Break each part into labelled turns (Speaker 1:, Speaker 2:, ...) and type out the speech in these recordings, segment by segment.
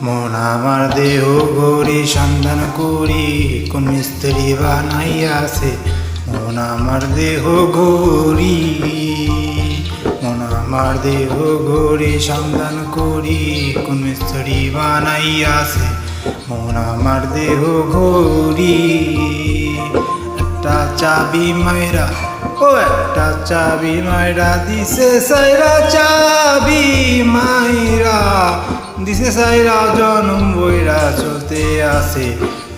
Speaker 1: মন আমার দেহ গড়ি সন্ধান করি কোন মিস্ত্রি বানাইয়াছে। মন আমার দেহ গড়ি, মন আমার দেহ গড়ি সন্ধান করি কোন মিস্ত্রি বানাইয়াছে। মন আমার দেহ গড়ি একটা চাবি মাইরা, ও একটা চাবি মাইরা দিছে সাইরা, চাবি মাইরা দিছে সাইরা জনম বইরা চলতে আসে।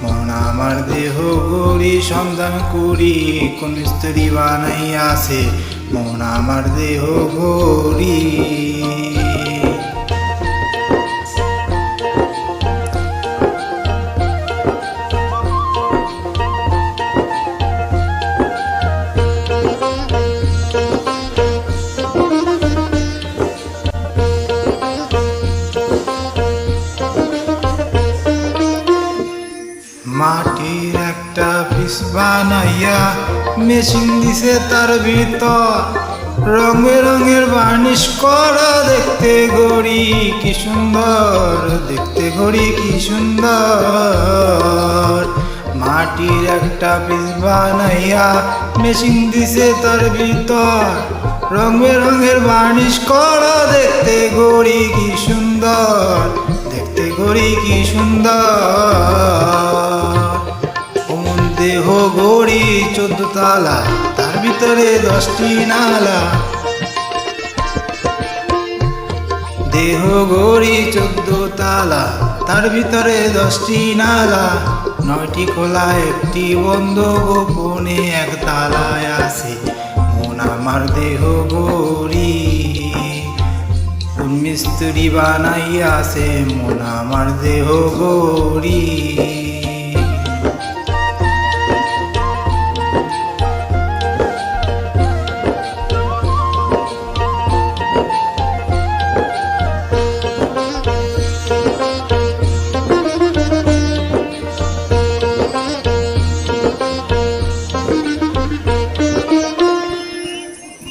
Speaker 1: মন আমার দেহ গড়ি সন্ধান করি কোন স্ত্রী বানাইয়াছে। মন আমার দেহ গড়ি মাটির একটা পিস বানাইয়া মেশিন দিছে তার ভিতর, রঙে রঙের বার্নিশ করা দেখতে ঘড়ি কি সুন্দর, দেখতে ঘড়ি কি সুন্দর। মাটির একটা পিস বানাইয়া মেশিন দিছে তার ভিতর, রঙে রঙের বার্নিশ করা দেখতে ঘড়ি কি সুন্দর, দেখতে ঘড়ি কি সুন্দর। দেহ গড়ি 14 তালা, তার ভিতরে 10টি নালা। দেহ গড়ি 14 তালা, তার ভিতরে 10টি নালা। 9টি খোলা, 1টি বন্ধ, গোপনে 1 তালায় আছে। মন আমার দেহ গড়ি কোন মিস্ত্রি বানাইয়াছে। মন আমার দেহ গড়ি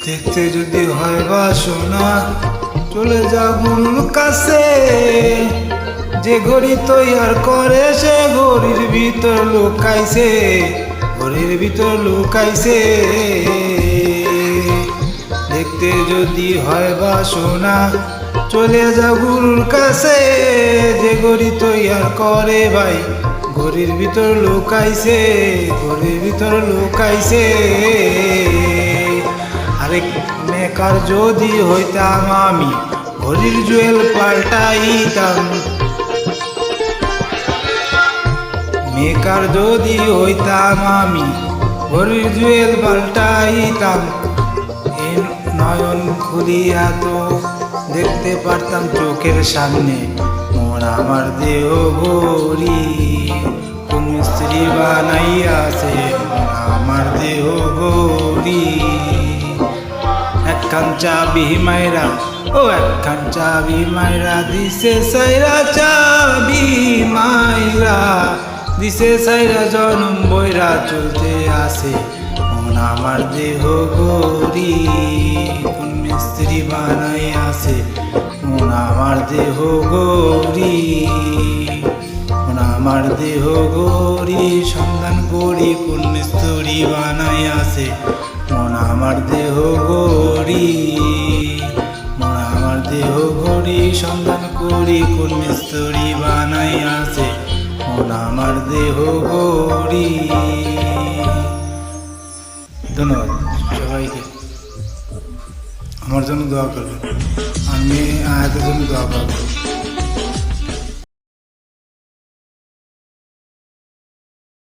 Speaker 1: দেখতে যদি হয় বাসনা চলে যা গুরুর কাছে। যে ঘড়ি তৈয়ার করে সে ঘড়ির ভিতর লুকাইছে, ঘড়ির ভিতর লুকাইছে। দেখতে যদি হয় বাসনা চলে যা গুরুর কাছে। যে ঘড়ি তৈয়ার করে ভাই ঘড়ির ভিতর লুকাইছে, ঘড়ির ভিতর লুকাইছে। আরে মেকার যদি হইতাম আমি ঘড়ির জুয়েল পাল্টাইতাম। মেকার যদি হইতাম আমি ঘড়ির জুয়েল পাল্টাইতাম। এই নয়ন খুলিয়া তো দেখতে পারতাম চোখের সামনে। মন আমার দেহ গড়ি কোন মিস্ত্রি বানাইয়াছে। মন আমার দেহ গড়ি একখান চাবি মাইরা, ও একখান চাবি মাইরা দিছে সাইরা, চাবি মাইরা দিছে সাইরা জনম বইরা চলতে আসে। মন আমার দেহ গড়ি কোন মিস্ত্রি বানাইয়াছে। মন আমার দেহ গড়ি, মন আমার দেহ গড়ি সন্ধান করি কোন মিস্ত্রি বানাইয়াছে। মন আমার দেহ গড়ি, মন আমার দেহ গড়ি সন্ধান করি কোন মিস্ত্রি বানাইয়াছে। মন আমার দেহ গড়ি। ধন্যবাদ সবাইকে, আমার জন্য দোয়া করবেন, আমি আয়াতের জন্য দোয়া করবো।